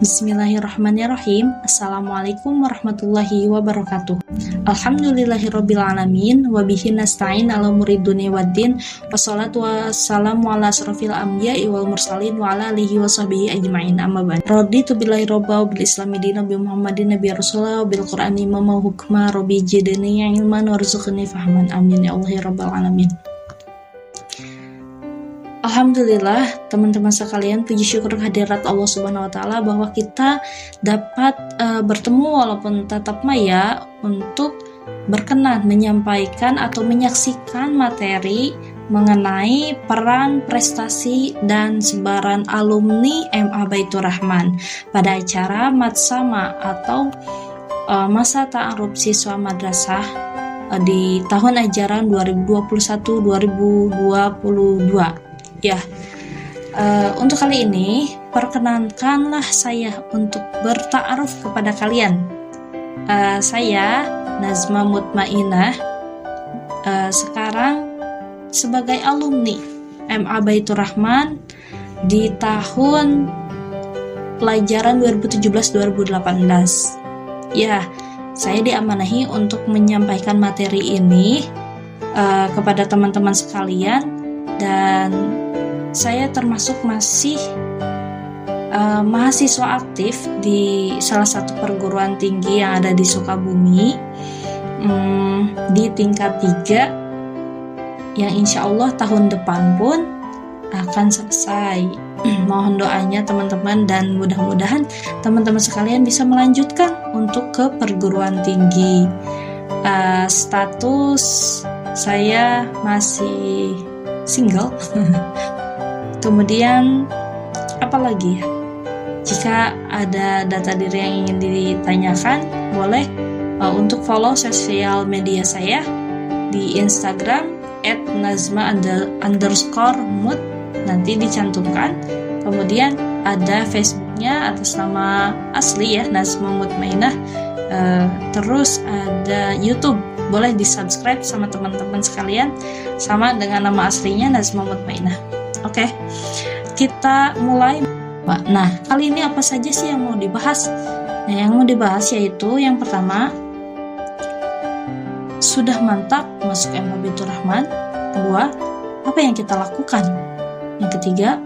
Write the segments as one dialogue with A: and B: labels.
A: Bismillahirrahmanirrahim. Assalamualaikum warahmatullahi wabarakatuh. Alhamdulillahirrabbilalamin. Wabihi nasta'in ala umuri dunya waddin. Wassalatu wassalamu ala asrofil anbiya'i wal mursalin wa ala alihi wa sahbihi ajma'in. Amma ba'd. Raditu billahi robba wa bil islami dina bi Muhammadin nabi rasulullah wa bil qur'ani imama hukma rabbi jidani ilman warzuqni fahman. Amin ya Allah ya rabbal alamin. Alhamdulillah teman-teman sekalian, puji syukur kehadirat Allah Subhanahu wa taala bahwa kita dapat bertemu walaupun tatap maya untuk berkenan menyampaikan atau menyaksikan materi mengenai peran, prestasi, dan sebaran alumni MA Baitur Rahman pada acara Matsama atau masa ta'aruf siswa madrasah di tahun ajaran 2021-2022. Ya, untuk kali ini perkenankanlah saya untuk berta'aruf kepada kalian. Saya Nazma Mutmainah, sekarang sebagai alumni MA Baitur Rahman di tahun pelajaran 2017-2018. Ya, saya diamanahi untuk menyampaikan materi ini kepada teman-teman sekalian, dan saya termasuk masih mahasiswa aktif di salah satu perguruan tinggi yang ada di Sukabumi, di tingkat 3 yang insya Allah tahun depan pun akan selesai. Mohon doanya teman-teman, dan mudah-mudahan teman-teman sekalian bisa melanjutkan untuk ke perguruan tinggi. Status saya masih single. Kemudian apalagi ya? Jika ada data diri yang ingin ditanyakan, boleh untuk follow sosial media saya di Instagram @nazma_mut, nanti dicantumkan. Kemudian ada Facebooknya atas nama asli ya, Nazma Mutmainah. Terus ada YouTube, boleh di-subscribe sama teman-teman sekalian, sama dengan nama aslinya Nazma Mutmainah. Oke, kita mulai. Nah, kali ini apa saja sih yang mau dibahas? Nah, yang mau dibahas yaitu yang pertama, sudah mantap masuk MA Baitur Rahman. Kedua, apa yang kita lakukan? Yang ketiga,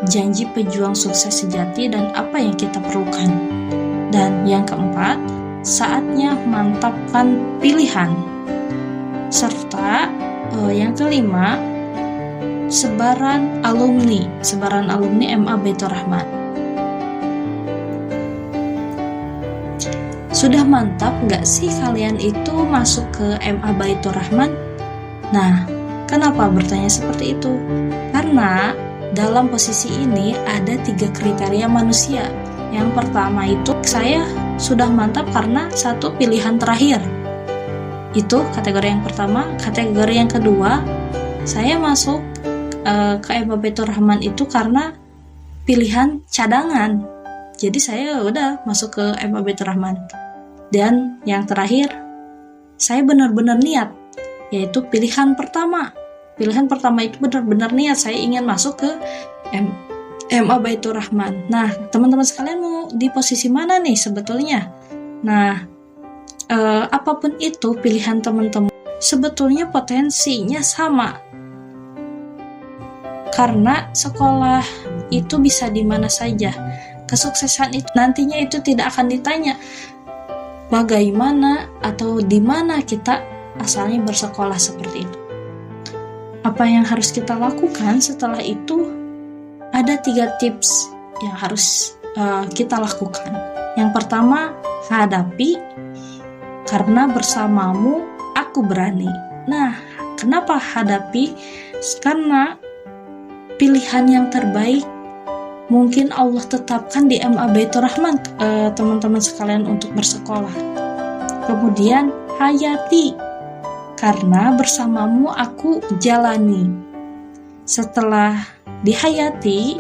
A: janji pejuang sukses sejati dan apa yang kita perlukan. Dan yang keempat, saatnya mantapkan pilihan. Serta yang kelima, sebaran alumni MA Baitur Rahman. Sudah mantap nggak sih kalian itu masuk ke MA Baitur Rahman? Nah, kenapa bertanya seperti itu? Karena dalam posisi ini ada 3 kriteria manusia. Yang pertama itu, saya sudah mantap karena satu pilihan terakhir. Itu kategori yang pertama. Kategori yang kedua, saya masuk ke MA Baitur Rahman itu karena pilihan cadangan. Jadi saya udah masuk ke MA Baitur Rahman. Dan yang terakhir, saya benar-benar niat, yaitu pilihan pertama. Pilihan pertama itu benar-benar niat, saya ingin masuk ke MA Baitur Rahman. Nah, teman-teman sekalian mau di posisi mana nih sebetulnya? Nah, apapun itu pilihan teman-teman, sebetulnya potensinya sama. Karena sekolah itu bisa di mana saja. Kesuksesan itu nantinya itu tidak akan ditanya bagaimana atau di mana kita asalnya bersekolah seperti itu. Apa yang harus kita lakukan setelah itu? Ada 3 tips yang harus kita lakukan. Yang pertama, hadapi, karena bersamamu aku berani. Nah, kenapa hadapi? Karena pilihan yang terbaik mungkin Allah tetapkan di MA Baitur Rahman, teman-teman sekalian, untuk bersekolah. Kemudian hayati, karena bersamamu aku jalani. Setelah dihayati,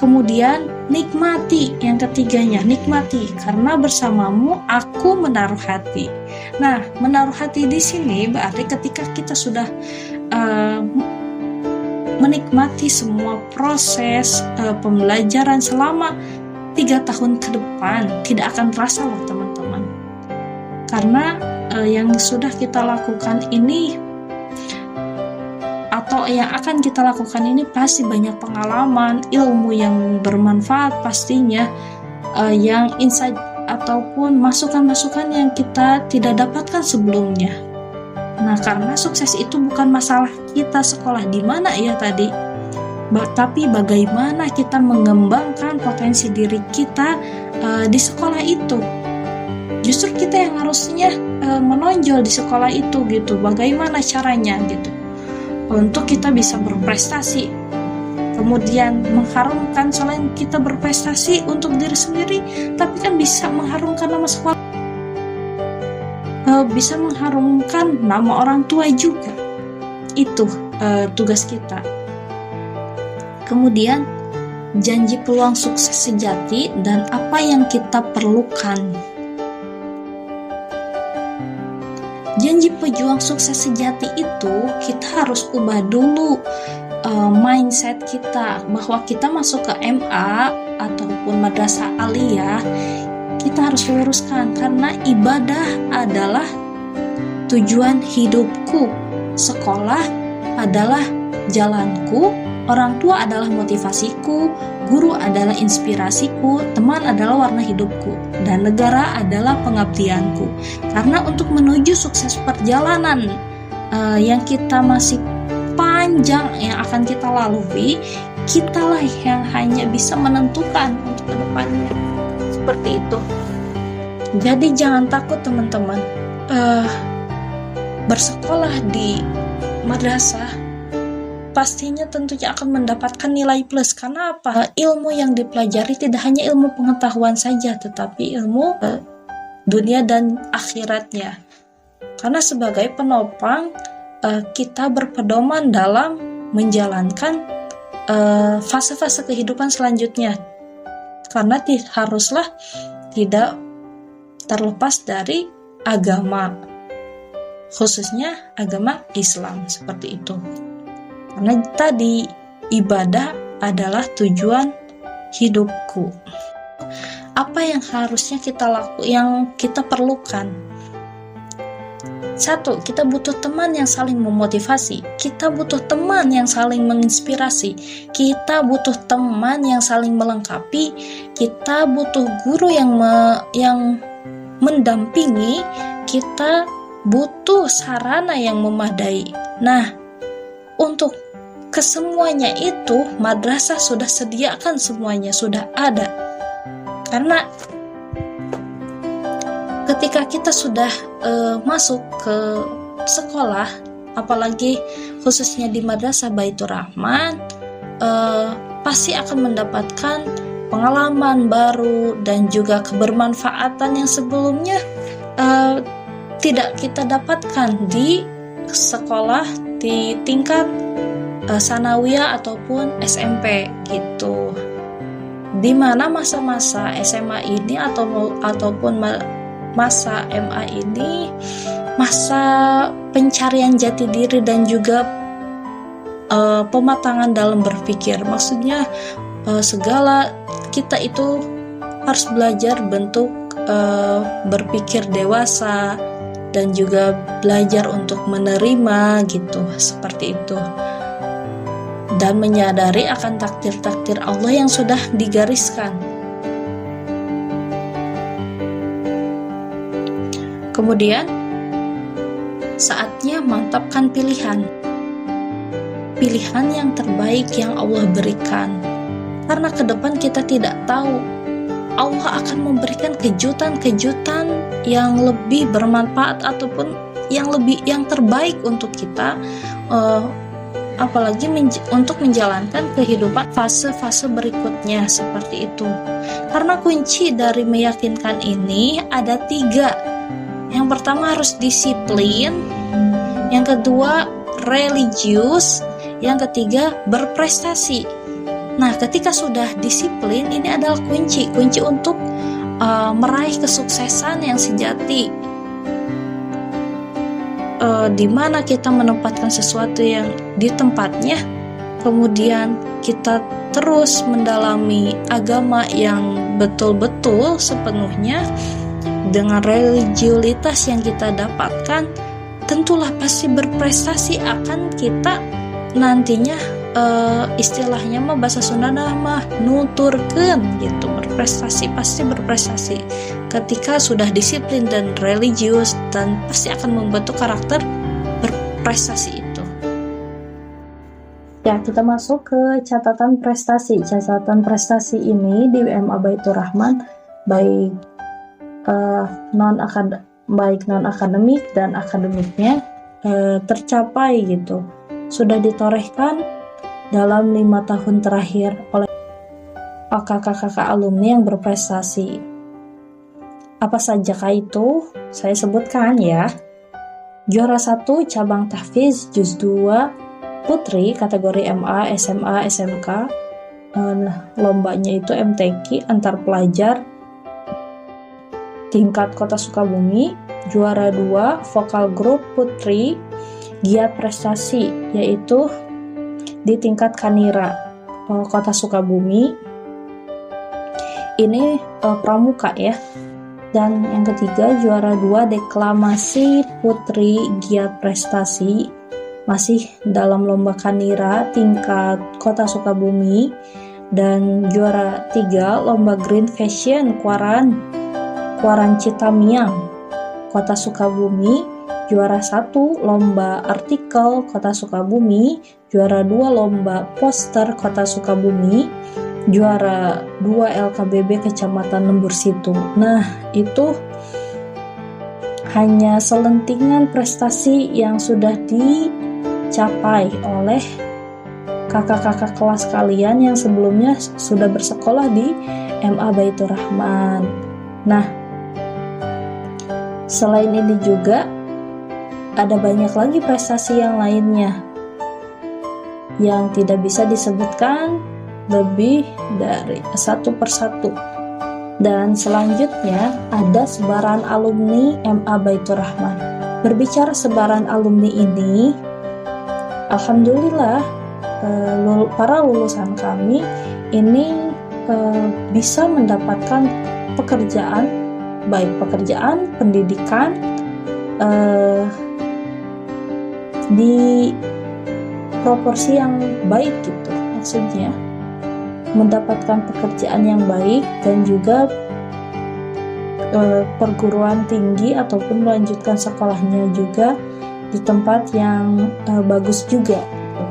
A: kemudian nikmati. Yang ketiganya, nikmati, karena bersamamu aku menaruh hati. Nah, menaruh hati di sini berarti ketika kita sudah menikmati semua proses pembelajaran selama 3 tahun ke depan tidak akan terasa loh teman-teman. Karena yang sudah kita lakukan ini atau yang akan kita lakukan ini pasti banyak pengalaman, ilmu yang bermanfaat pastinya, yang insight ataupun masukan-masukan yang kita tidak dapatkan sebelumnya. Nah, karena sukses itu bukan masalah kita sekolah di mana ya tadi, tapi bagaimana kita mengembangkan potensi diri kita di sekolah itu. Justru kita yang harusnya menonjol di sekolah itu gitu. Bagaimana caranya gitu untuk kita bisa berprestasi, kemudian mengharumkan. Selain kita berprestasi untuk diri sendiri, tapi kan bisa mengharumkan nama sekolah, bisa mengharumkan nama orang tua juga. Itu tugas kita. Kemudian janji peluang sukses sejati dan apa yang kita perlukan. Janji pejuang sukses sejati itu kita harus ubah dulu mindset kita, bahwa kita masuk ke MA ataupun madrasah aliyah, kita harus luruskan karena ibadah adalah tujuan hidupku, sekolah adalah jalanku, orang tua adalah motivasiku, guru adalah inspirasiku, teman adalah warna hidupku, dan negara adalah pengabdianku. Karena untuk menuju sukses perjalanan yang kita masih panjang yang akan kita lalui, kitalah yang hanya bisa menentukan untuk kedepannya. Seperti itu. Jadi jangan takut teman-teman, bersekolah di madrasah pastinya tentunya akan mendapatkan nilai plus. Karena apa? Ilmu yang dipelajari tidak hanya ilmu pengetahuan saja, tetapi ilmu dunia dan akhiratnya. Karena sebagai penopang kita berpedoman dalam menjalankan fase-fase kehidupan selanjutnya. Karena haruslah tidak terlepas dari agama, khususnya agama Islam, seperti itu. Karena tadi ibadah adalah tujuan hidupku. Apa yang harusnya kita yang kita perlukan? 1. Kita butuh teman yang saling memotivasi. Kita butuh teman yang saling menginspirasi. Kita butuh teman yang saling melengkapi. Kita butuh guru yang mendampingi. Kita butuh sarana yang memadai. Nah, untuk kesemuanya itu madrasah sudah sediakan, semuanya sudah ada. Karena ketika kita sudah masuk ke sekolah, apalagi khususnya di madrasah Baitur Rahman, pasti akan mendapatkan pengalaman baru dan juga kebermanfaatan yang sebelumnya tidak kita dapatkan di sekolah di tingkat sanawiyah ataupun SMP gitu. Di mana masa-masa SMA ini ataupun masa MA ini masa pencarian jati diri dan juga pematangan dalam berpikir. Maksudnya segala kita itu harus belajar bentuk berpikir dewasa dan juga belajar untuk menerima gitu, seperti itu. Dan menyadari akan takdir-takdir Allah yang sudah digariskan. Kemudian saatnya mantapkan pilihan yang terbaik yang Allah berikan. Karena ke depan kita tidak tahu, Allah akan memberikan kejutan-kejutan yang lebih bermanfaat ataupun yang terbaik untuk kita, apalagi untuk menjalankan kehidupan fase-fase berikutnya, seperti itu. Karena kunci dari meyakinkan ini ada 3. Yang pertama harus disiplin, yang kedua religius, yang ketiga berprestasi. Nah, ketika sudah disiplin, ini adalah kunci untuk meraih kesuksesan yang sejati, di mana kita menempatkan sesuatu yang di tempatnya, kemudian kita terus mendalami agama yang betul-betul sepenuhnya dengan religiulitas yang kita dapatkan, tentulah pasti berprestasi akan kita nantinya, istilahnya mah bahasa Sunda mah nuturkeun gitu, pasti berprestasi ketika sudah disiplin dan religius, dan pasti akan membentuk karakter berprestasi itu. Ya, kita masuk ke catatan prestasi. Catatan prestasi ini di MA Baitur Rahman baik non akademik dan akademiknya tercapai gitu, sudah ditorehkan dalam 5 tahun terakhir oleh kakak-kakak alumni yang berprestasi. Apa sajakah itu? Saya sebutkan ya. Juara 1 cabang tahfiz juz 2 putri kategori MA, SMA, SMK. Lombanya itu MTQ antar pelajar tingkat Kota Sukabumi. Juara 2 vokal grup putri giat prestasi, yaitu di tingkat Kanira Kota Sukabumi. Ini pramuka ya. Dan yang ketiga juara 2 deklamasi putri giat prestasi, masih dalam lomba Kanira tingkat Kota Sukabumi. Dan juara 3 lomba Green Fashion Kuaran Citamiang Kota Sukabumi. Juara 1 lomba artikel Kota Sukabumi. Juara 2 lomba poster Kota Sukabumi. Juara 2 LKBB Kecamatan Lembur Situ. Nah, itu hanya selentingan prestasi yang sudah dicapai oleh kakak-kakak kelas kalian yang sebelumnya sudah bersekolah di MA Baitur Rahman. Nah, selain ini juga ada banyak lagi prestasi yang lainnya yang tidak bisa disebutkan lebih dari satu persatu. Dan selanjutnya ada sebaran alumni MA Baitur Rahman. Berbicara sebaran alumni ini, alhamdulillah para lulusan kami ini bisa mendapatkan pekerjaan, baik pekerjaan, pendidikan, di proporsi yang baik gitu, maksudnya mendapatkan pekerjaan yang baik dan juga perguruan tinggi ataupun melanjutkan sekolahnya juga di tempat yang bagus juga gitu.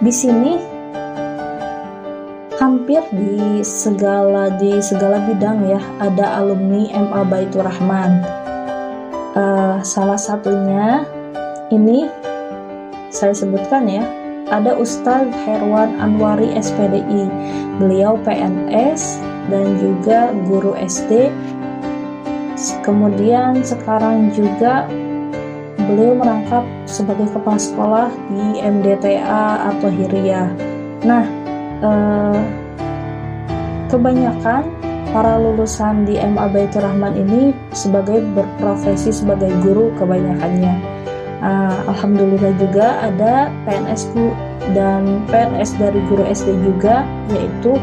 A: Di sini hampir di segala bidang ya ada alumni MA Baitur Rahman. Salah satunya ini saya sebutkan ya, ada Ustadz Herwan Anwari SPDI. Beliau PNS dan juga guru SD. Kemudian sekarang juga beliau merangkap sebagai kepala sekolah di MDTA atau Hiriyah. Nah, kebanyakan para lulusan di MA Baitur Rahman ini berprofesi sebagai guru kebanyakannya. Alhamdulillah juga ada PNS-ku dan PNS dari guru SD juga, yaitu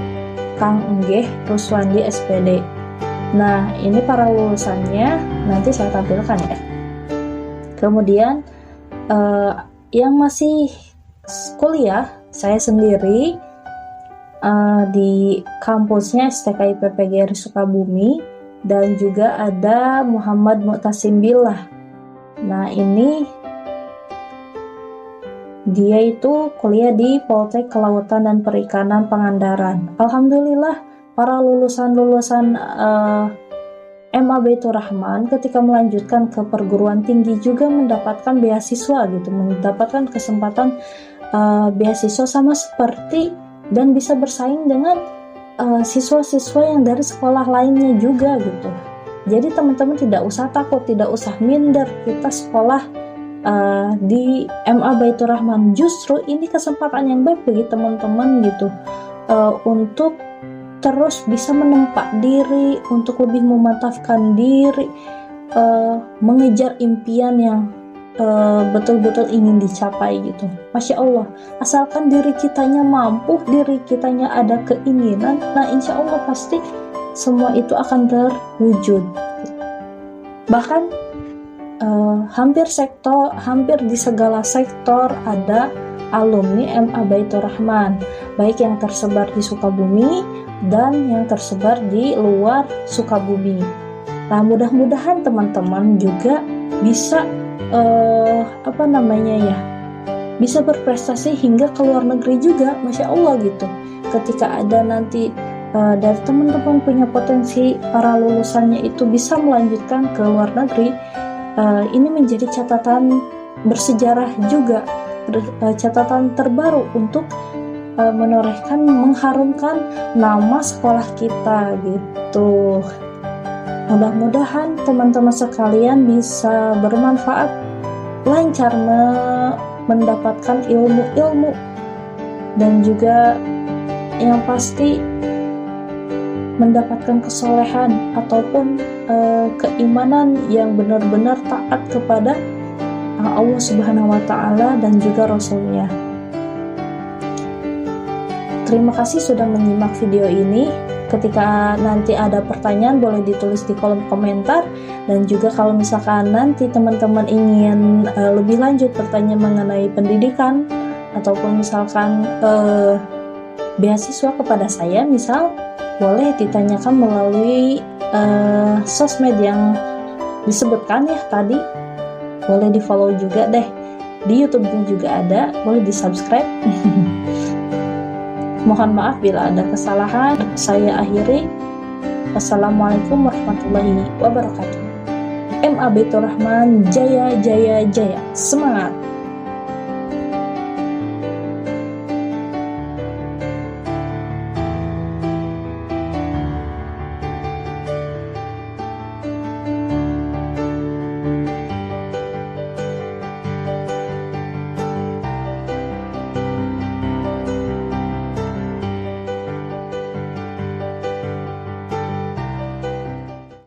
A: Kang Enggeh Ruswandi SPD. Nah, ini para lulusannya nanti saya tampilkan ya. Kemudian yang masih kuliah, saya sendiri di kampusnya STKI PPGRI Sukabumi, dan juga ada Muhammad Mu'tasim Billah. Nah, ini dia itu kuliah di Poltek Kelautan dan Perikanan Pangandaran. Alhamdulillah para lulusan MA Baitur Rahman ketika melanjutkan ke perguruan tinggi juga mendapatkan beasiswa gitu, mendapatkan kesempatan beasiswa sama seperti dan bisa bersaing dengan siswa-siswa yang dari sekolah lainnya juga gitu. Jadi teman-teman tidak usah takut, tidak usah minder, kita sekolah di MA Baitur Rahman. Justru ini kesempatan yang baik bagi teman-teman gitu, untuk terus bisa menempa diri, untuk lebih memantapkan diri, mengejar impian yang betul-betul ingin dicapai gitu. Masya Allah, asalkan diri kitanya mampu, diri kitanya ada keinginan, nah insya Allah pasti semua itu akan terwujud. Bahkan hampir di segala sektor ada alumni MA Baitur Rahman, baik yang tersebar di Sukabumi dan yang tersebar di luar Sukabumi. Nah, mudah-mudahan teman-teman juga bisa bisa berprestasi hingga ke luar negeri juga, Masya Allah gitu. Ketika ada nanti dari teman-teman punya potensi, para lulusannya itu bisa melanjutkan ke luar negeri, ini menjadi catatan bersejarah juga, catatan terbaru untuk menorehkan, mengharumkan nama sekolah kita gitu. Mudah-mudahan teman-teman sekalian bisa bermanfaat, lancar mendapatkan ilmu-ilmu, dan juga yang pasti mendapatkan kesolehan ataupun keimanan yang benar-benar taat kepada Allah Subhanahu wa Ta'ala dan juga Rasulnya. Terima kasih sudah menyimak video ini. Ketika nanti ada pertanyaan boleh ditulis di kolom komentar, dan juga kalau misalkan nanti teman-teman ingin lebih lanjut bertanya mengenai pendidikan ataupun misalkan beasiswa kepada saya, misal boleh ditanyakan melalui sosmed yang disebutkan ya tadi. Boleh di follow juga deh, di YouTube juga ada, boleh di subscribe. Mohon maaf bila ada kesalahan, saya akhiri. Wassalamualaikum warahmatullahi wabarakatuh. MA Baitur Rahman, jaya jaya jaya, semangat.